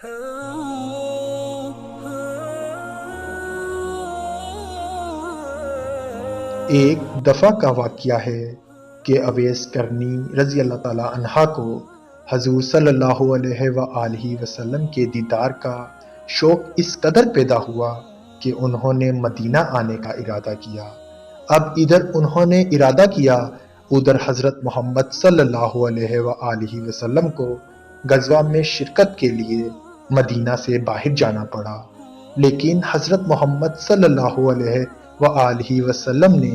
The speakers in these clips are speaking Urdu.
ایک دفعہ کا واقعہ ہے کہ اویس کرنی رضی اللہ تعالی عنہ کو حضور صلی اللہ علیہ وآلہ وسلم کے دیدار کا شوق اس قدر پیدا ہوا کہ انہوں نے مدینہ آنے کا ارادہ کیا۔ اب ادھر انہوں نے ارادہ کیا، ادھر حضرت محمد صلی اللہ علیہ وآلہ وسلم کو غزوہ میں شرکت کے لیے مدینہ سے باہر جانا پڑا، لیکن حضرت محمد صلی اللہ علیہ وآلہ وسلم نے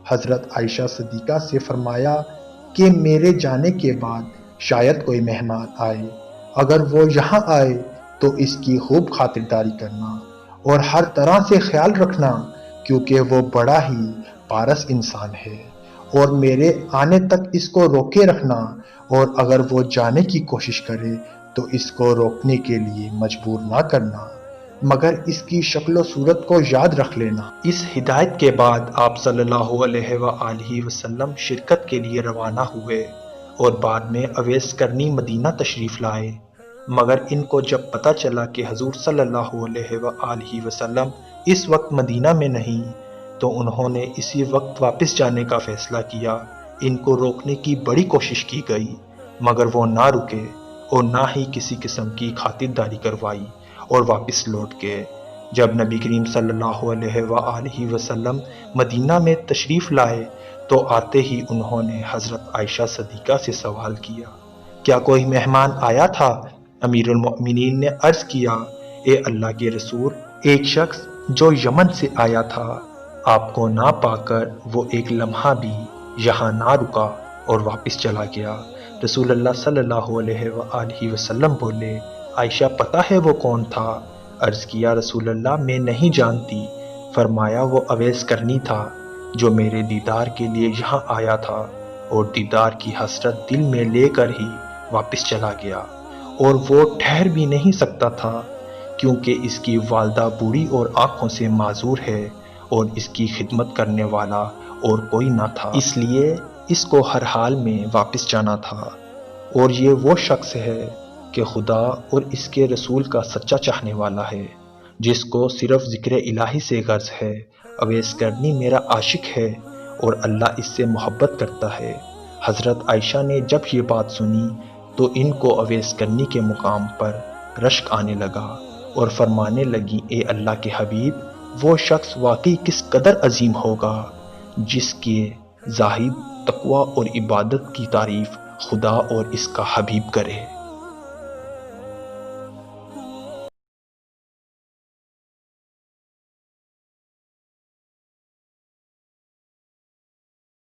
حضرت عائشہ صدیقہ سے فرمایا کہ میرے جانے کے بعد شاید کوئی مہمان آئے، اگر وہ یہاں آئے تو اس کی خوب خاطرداری کرنا اور ہر طرح سے خیال رکھنا، کیونکہ وہ بڑا ہی پارس انسان ہے، اور میرے آنے تک اس کو روکے رکھنا، اور اگر وہ جانے کی کوشش کرے تو اس کو روکنے کے لیے مجبور نہ کرنا، مگر اس کی شکل و صورت کو یاد رکھ لینا۔ اس ہدایت کے بعد آپ صلی اللہ علیہ وآلہ وسلم شرکت کے لیے روانہ ہوئے اور بعد میں اویس کرنی مدینہ تشریف لائے، مگر ان کو جب پتہ چلا کہ حضور صلی اللہ علیہ وآلہ وسلم اس وقت مدینہ میں نہیں تو انہوں نے اسی وقت واپس جانے کا فیصلہ کیا۔ ان کو روکنے کی بڑی کوشش کی گئی، مگر وہ نہ رکے اور نہ ہی کسی قسم کی خاطرداری کروائی اور واپس لوٹ گئے۔ جب نبی کریم صلی اللہ علیہ وآلہ وسلم مدینہ میں تشریف لائے تو آتے ہی انہوں نے حضرت عائشہ صدیقہ سے سوال کیا، کیا کوئی مہمان آیا تھا؟ امیر المؤمنین نے عرض کیا، اے اللہ کے رسول، ایک شخص جو یمن سے آیا تھا، آپ کو نہ پا کر وہ ایک لمحہ بھی یہاں نہ رکا اور واپس چلا گیا۔ رسول اللہ صلی اللہ علیہ وآلہ وسلم بولے، عائشہ پتہ ہے وہ کون تھا؟ عرض کیا، رسول اللہ میں نہیں جانتی۔ فرمایا، وہ اویس کرنی تھا جو میرے دیدار کے لیے یہاں آیا تھا اور دیدار کی حسرت دل میں لے کر ہی واپس چلا گیا، اور وہ ٹھہر بھی نہیں سکتا تھا کیونکہ اس کی والدہ بوڑھی اور آنکھوں سے معذور ہے اور اس کی خدمت کرنے والا اور کوئی نہ تھا، اس لیے اس کو ہر حال میں واپس جانا تھا۔ اور یہ وہ شخص ہے کہ خدا اور اس کے رسول کا سچا چاہنے والا ہے، جس کو صرف ذکر الہی سے غرض ہے۔ اویس کرنی میرا عاشق ہے اور اللہ اس سے محبت کرتا ہے۔ حضرت عائشہ نے جب یہ بات سنی تو ان کو اویس کرنی کے مقام پر رشک آنے لگا اور فرمانے لگی، اے اللہ کے حبیب، وہ شخص واقعی کس قدر عظیم ہوگا جس کے زاہد تقوی اور عبادت کی تعریف خدا اور اس کا حبیب کرے۔